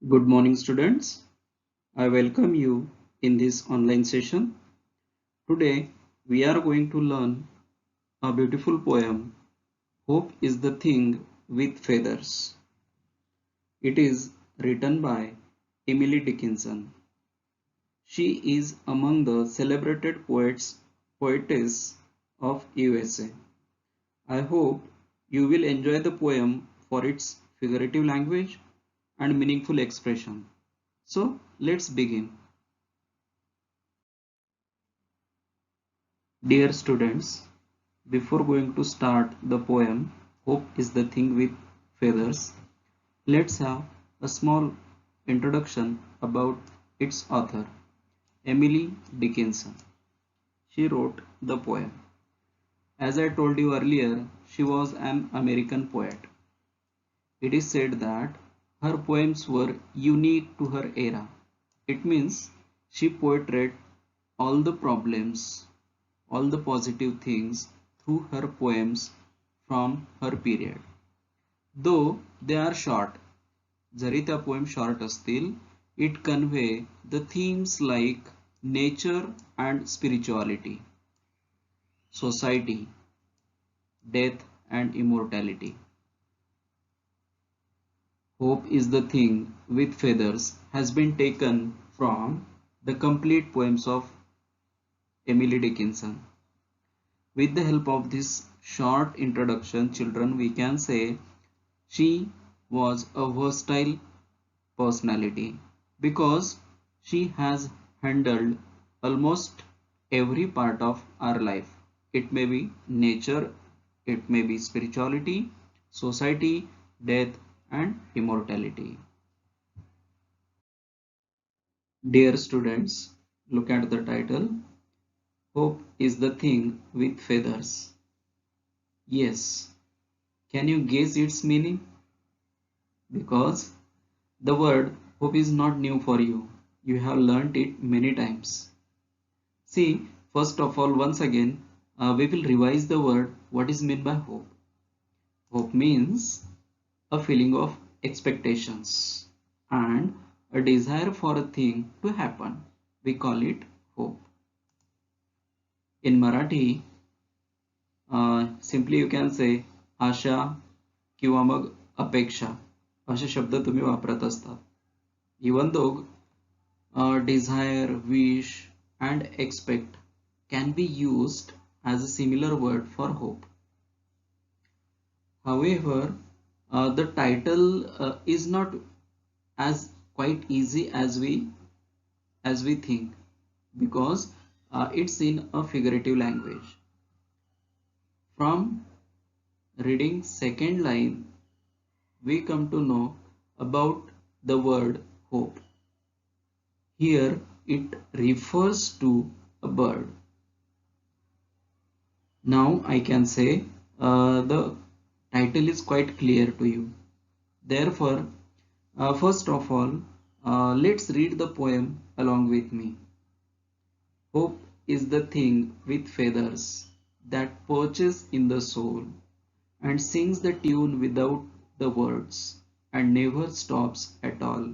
Good morning, students. I welcome you in this online session. Today, we are going to learn a beautiful poem, Hope is the Thing with Feathers. It is written by Emily Dickinson. She is among the celebrated poetess of USA. I hope you will enjoy the poem for its figurative language and meaningful expression. So, let's begin. Dear students, before going to start the poem, Hope is the Thing with Feathers, let's have a small introduction about its author, Emily Dickinson. She wrote the poem. As I told you earlier, she was an American poet. It is said that her poems were unique to her era. It means she portrayed all the problems, all the positive things through her poems from her period. Though they are short, जरी त्या poem short असतील, it convey the themes like nature and spirituality, society, death and immortality. Hope is the Thing with Feathers has been taken from the complete poems of Emily Dickinson. With the help of this short introduction, children, we can say she was a versatile personality because she has handled almost every part of our life. It may be nature, it may be spirituality, society, death, and immortality. Dear students, look at the title. Hope is the Thing with Feathers. Yes, can you guess its meaning? Because the word hope is not new for you. You have learnt it many times. See, first of all, once again, we will revise the word what is meant by hope. Hope means a feeling of expectations and a desire for a thing to happen. We call it hope. In Marathi, simply you can say आशा किंवा मग अपेक्षा असे शब्द तुम्ही वापरत असतात. Even though desire, wish and expect can be used as a similar word for hope. However, the title is not as quite easy as we think because it's in a figurative language. From reading second line, we come to know about the word hope. Here it refers to a bird. Now I can say the title is quite clear to you. Therefore, first of all, let's read the poem along with me. Hope is the thing with feathers that perches in the soul and sings the tune without the words and never stops at all.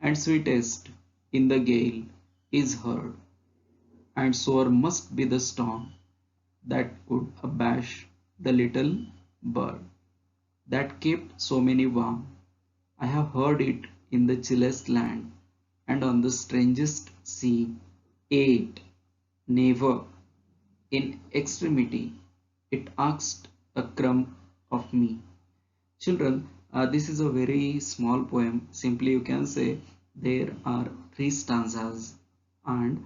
And sweetest in the gale is heard, and sore must be the storm that would abash the little bird that kept so many warm. I have heard it in the chillest land and on the strangest sea. Yet, never in extremity, it asked a crumb of me. Children, this is a very small poem. Simply, you can say there are three stanzas, and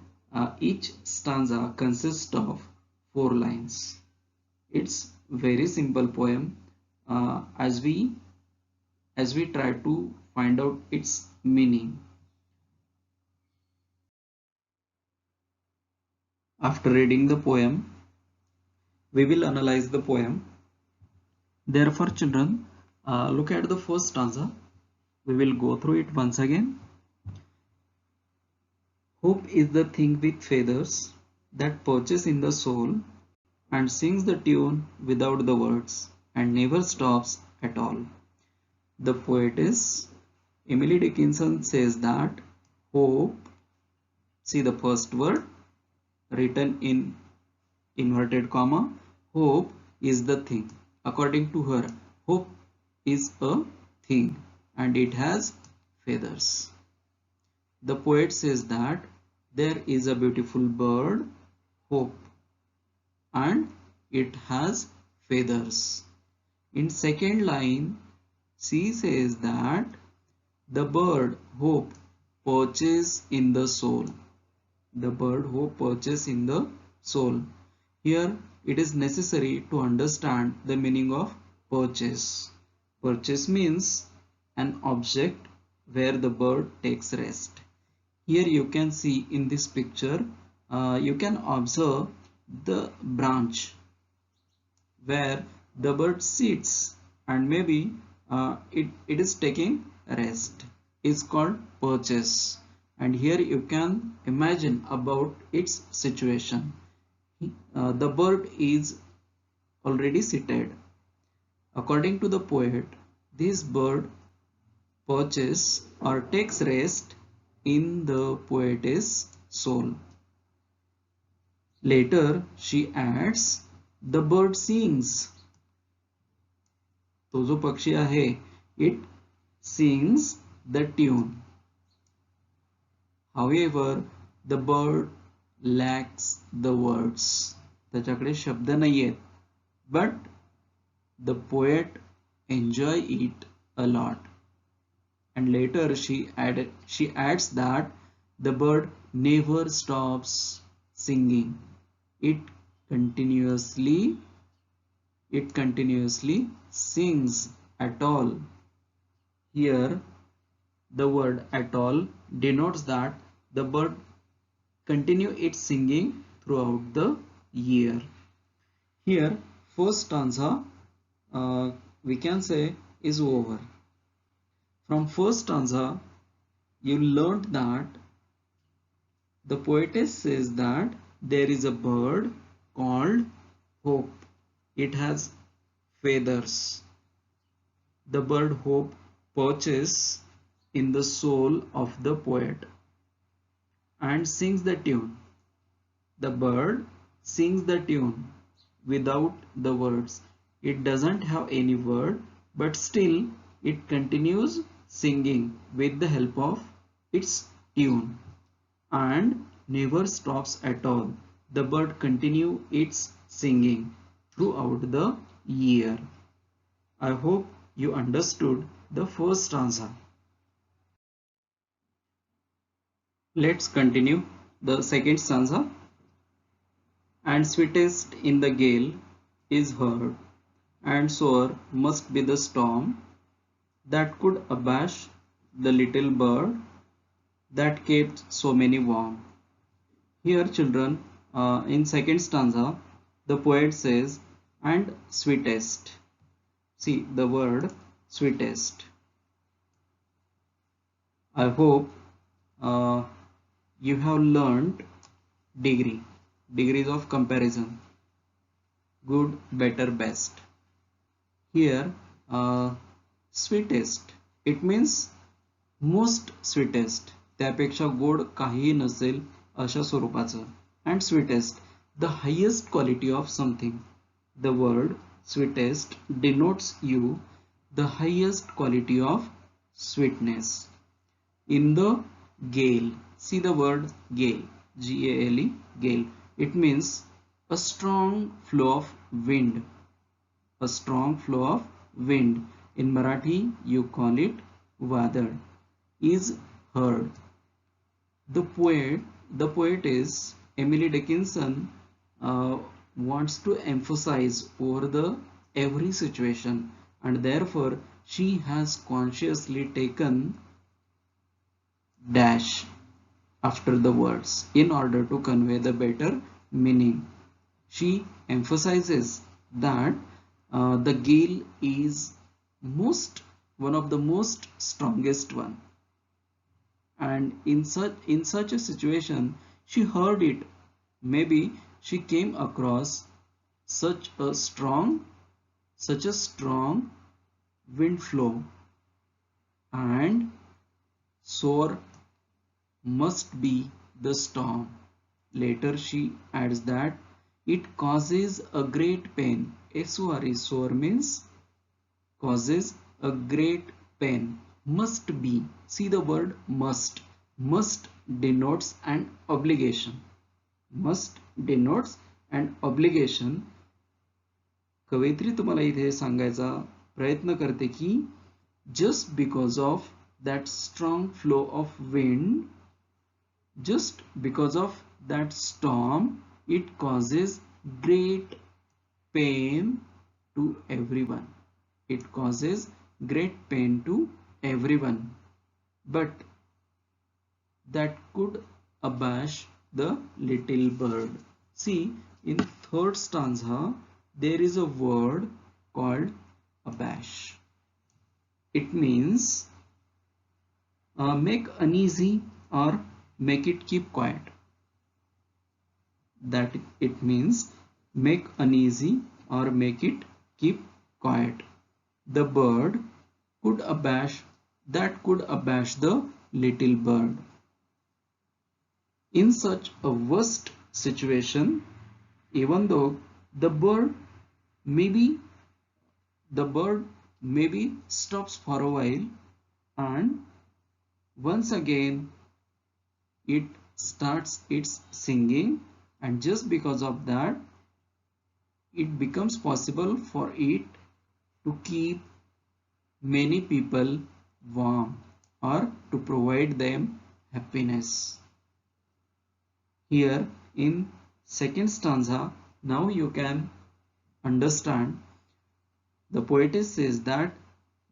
each stanza consists of four lines. It's very simple poem. As we try to find out its meaning. After reading the poem, we will analyze the poem. Therefore, children, look at the first stanza. We will go through it once again. Hope is the thing with feathers that perches in the soul and sings the tune without the words and never stops at all. The poetess Emily Dickinson says that hope, see the first word written in inverted comma, hope is the thing. According to her, hope is a thing and it has feathers. The poet says that there is a beautiful bird, hope, and it has feathers. In second line, she says that the bird hope perches in the soul. The bird hope perches in the soul. Here it is necessary to understand the meaning of perches. Perches means an object where the bird takes rest. Here you can see in this picture, you can observe the branch where the bird sits and maybe it is taking rest. It's called perches, and here you can imagine about its situation. The bird is already seated. According to the poet, this bird perches or takes rest in the poetess soul. Later she adds, the bird sings. तो जो पक्षी आहे, it sings the tune. However, the bird lacks the words. त्याच्याकडे शब्द नाहीयेत. But the poet enjoy it a lot. And later she adds that the bird never stops singing. It continuously sings at all. Here the word at all denotes that the bird continue its singing throughout the year. Here first stanza we can say is over. From first stanza you learned that the poetess says that there is a bird called hope. It has feathers. The bird hope perches in the soul of the poet and sings the tune. The bird sings the tune without the words. It doesn't have any word, but still it continues singing with the help of its tune and never stops at all. The bird continues its singing throughout the year. I hope you understood the first stanza. Let's continue the second stanza. And sweetest in the gale is heard, and sore must be the storm that could abash the little bird that kept so many warm. Here, children, in second stanza, the poet says, and sweetest. See the word sweetest. I hope you have learned degrees of comparison, good, better, best. Here sweetest, it means most sweetest, त्यापेक्षा गोड काहीही नसेल अशा स्वरूपाचं. And sweetest, the highest quality of something. The word sweetest denotes you the highest quality of sweetness. In the gale, see the word gale, G-A-L-E, gale. It means a strong flow of wind. A strong flow of wind. In Marathi, you call it vadar. Is heard. The poetess Emily Dickinson wants to emphasize over the every situation, and therefore she has consciously taken dash after the words in order to convey the better meaning. She emphasizes that the gale is one of the most strongest one, and in such a situation she heard it. Maybe she came across such a strong wind flow, and sore must be the storm. Later she adds that it causes a great pain. SORE, sore means causes a great pain. Must be. See the word must. Must denotes an obligation. Must denotes an obligation. कवयित्री तुम्हाला इथे सांगायचा प्रयत्न करते की just because of that strong flow of wind, just because of that storm, it causes great pain to everyone. It causes great pain to everyone, but that could abash the little bird. See, in third stanza there is a word called abash. It means make uneasy or make it keep quiet. That it means make uneasy or make it keep quiet. The bird could abash, that could abash the little bird. In such a worst situation, even though the bird maybe stops for a while, and once again it starts its singing, and just because of that it becomes possible for it to keep many people warm or to provide them happiness. Here in second stanza, now you can understand, the poetess says that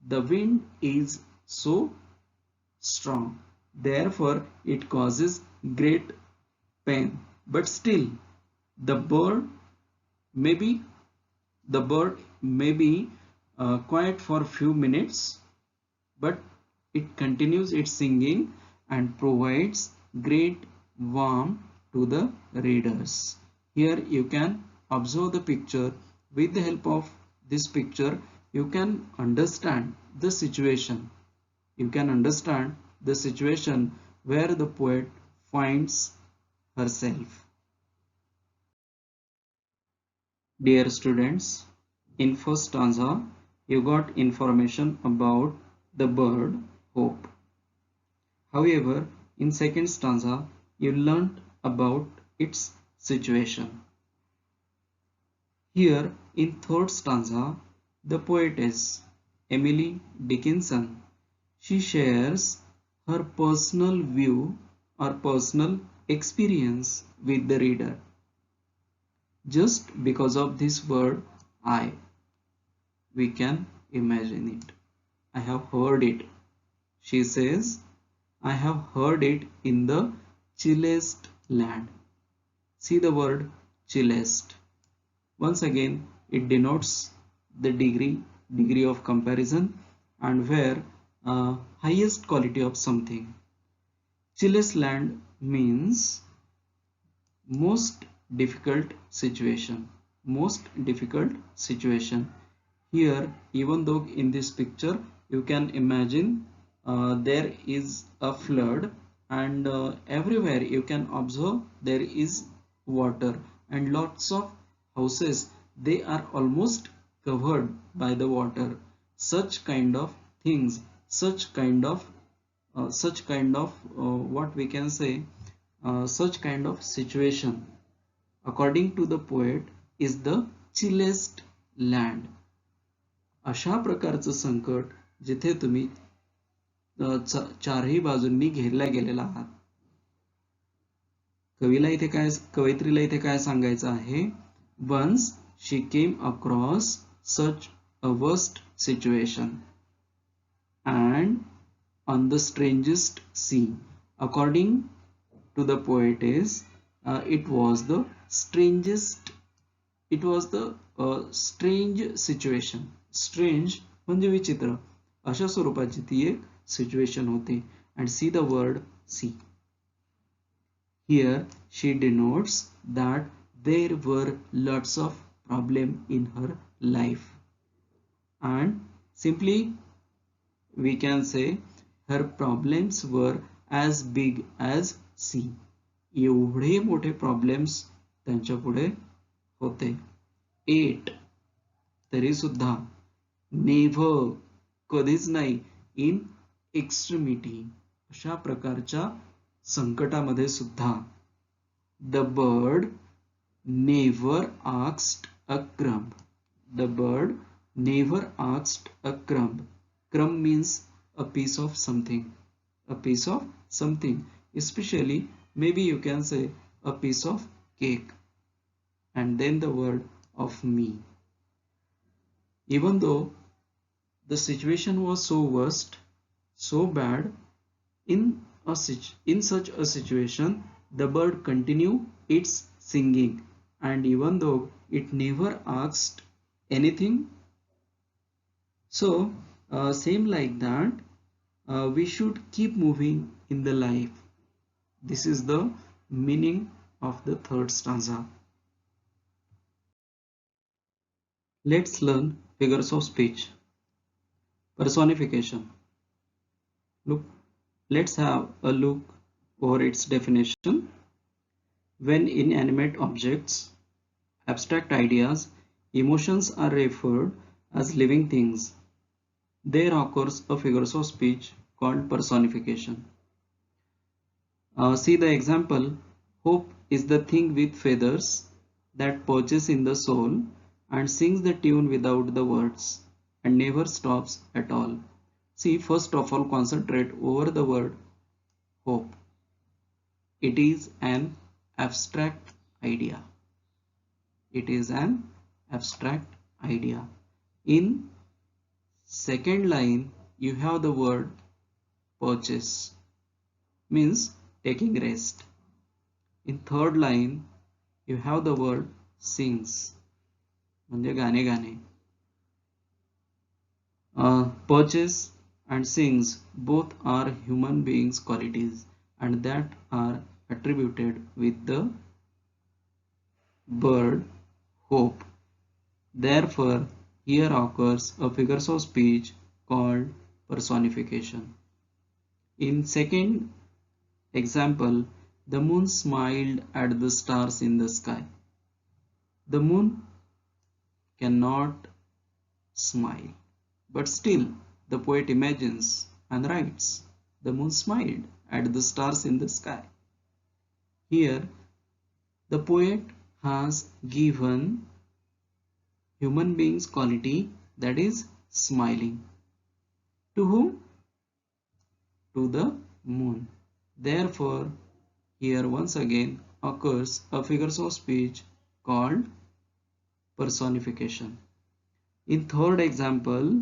the wind is so strong, therefore it causes great pain, but still the bird may be quiet for few minutes, but it continues its singing and provides great warmth to the readers. Here you can observe the picture. With the help of this picture you can understand the situation. You can understand the situation where the poet finds herself. Dear students, in first stanza you got information about the bird hope. However, in second stanza you learnt about its situation. Here in third stanza, the poetess Emily Dickinson, she shares her personal view or personal experience with the reader. Just because of this word I, we can imagine it. I have heard it. She says, I have heard it in the chillest land. See the word chillest. Once again, it denotes the degree of comparison, and where highest quality of something. Chillest land means most difficult situation. Most difficult situation. Here, even though in this picture you can imagine there is a flood, and everywhere you can observe there is water, and lots of houses, they are almost covered by the water. Such kind of things, such kind of what we can say, such kind of situation, according to the poet, is the chillest land. अशा प्रकारचं संकट जिथे तुम्ही चारही बाजूंनी घेरल्या गेलेला आहात. कवयित्रीला इथे काय सांगायचं आहे? Once she came across such a worst situation, and on the strangest sea. According to the poetess, it was the strangest, it was the strange situation. Strange म्हणजे विचित्र, अशा स्वरूपाची ती एक सिच्युएशन होती. And see the word sea. Here she denotes that there were lots of problem in her life, and simply we can say Her problems were as big as sea. एवढे मोठे problems त्यांच्या पुढे होते. 8 तरी सुद्धा never कधीच नाही इन एक्स्ट्रीमिटी अशा प्रकारच्या संकटामध्ये सुद्धा the bird never asked a crumb. The bird never asked a crumb. Crumb means a piece of something. A piece of something. Especially, maybe you can say a piece of cake. And then the word of me. Even though the situation was so worst, so bad, in such a situation, the bird continued its singing. And even though it never asked anything, so same like that, we should keep moving in the life. This is the meaning of the third stanza. Let's learn figures of speech. Personification. Look, let's have a look over its definition. When inanimate objects, abstract ideas, emotions are referred as living things, there occurs a figure of speech called personification. See the example. Hope is the thing with feathers that perches in the soul and sings the tune without the words and never stops at all. See, first of all, concentrate over the word hope. It is an abstract idea. It is an abstract idea. In second line, you have the word purchase, means taking rest. In third line, you have the word sings, म्हणजे गाणे गाणे. Purchase and sings both are human beings qualities and that are attributed with the bird hope. Therefore, here occurs a figure of speech called personification. In second example, the moon smiled at the stars in the sky. The moon cannot smile, but still the poet imagines and writes, the moon smiled at the stars in the sky. Here, the poet has given human beings quality, that is smiling. To whom? To the moon. Therefore, here once again occurs a figure of speech called personification. In third example,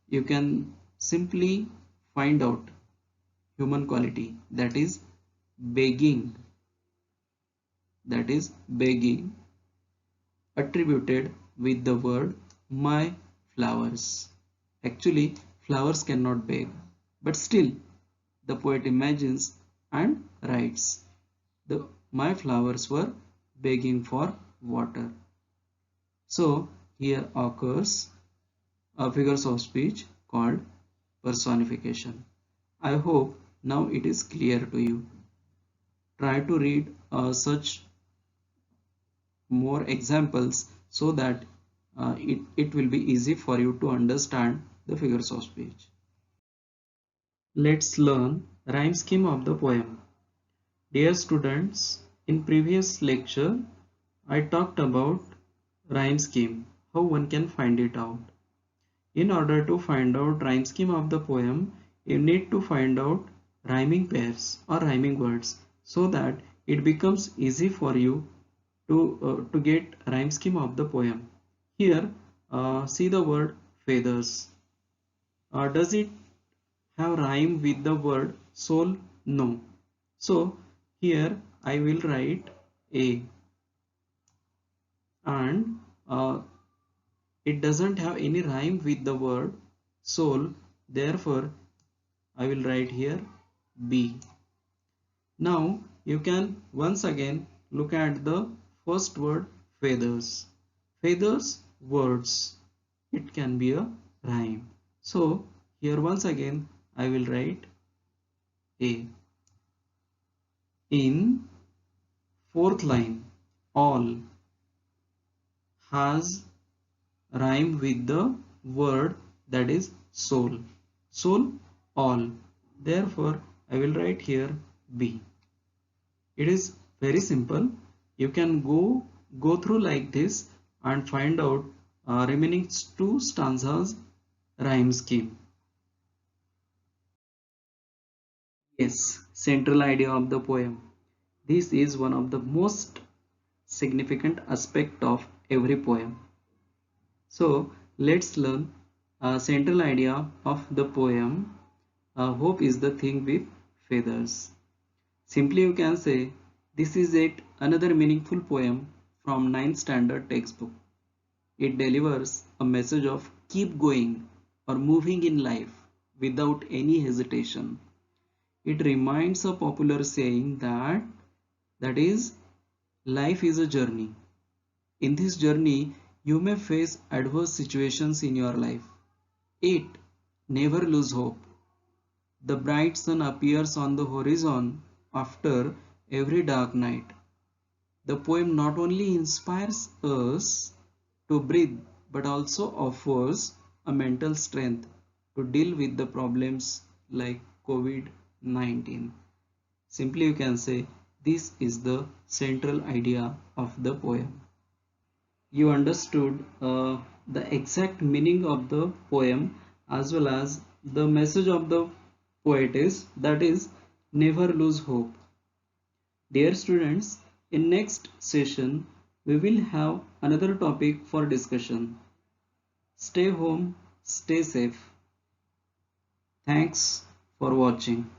you can simply find out human quality, that is begging. That is begging, attributed with the word my flowers. Actually, flowers cannot beg, but still the poet imagines and writes, my flowers were begging for water. So here occurs a figure of speech called personification. I hope now it is clear to you. Try to read such more examples so that it will be easy for you to understand the figures of speech. Let's learn rhyme scheme of the poem. Dear students, in previous lecture I talked about rhyme scheme, how one can find it out. In order to find out rhyme scheme of the poem, you need to find out rhyming pairs or rhyming words so that it becomes easy for you to get rhyme scheme of the poem. Here, see the word feathers. Does it have rhyme with the word soul? No. So here I will write A, and it doesn't have any rhyme with the word soul. Therefore, I will write here B. Now you can once again look at the first word feathers. Feathers words. It can be a rhyme. So here once again I will write A. In fourth line, all has rhyme with the word that is soul. Soul, all. Therefore, I will write here B. It is very simple. You can go through like this and find out remaining two stanzas rhyme scheme. Yes, central idea of the poem. This is one of the most significant aspect of every poem. So let's learn a central idea of the poem. Hope is the thing with feathers. Simply you can say this is yet another meaningful poem from ninth standard textbook. It delivers a message of keep going or moving in life without any hesitation. It reminds a popular saying that is life is a journey. In this journey you may face adverse situations in your life. Yet never lose hope. The bright sun appears on the horizon after every dark night. The poem not only inspires us to breathe but also offers a mental strength to deal with the problems like COVID-19. Simply you can say this is the central idea of the poem. You understood the exact meaning of the poem as well as the message of the poetess, that is never lose hope. Dear students, in next session we will have another topic for discussion. Stay home, stay safe. Thanks for watching.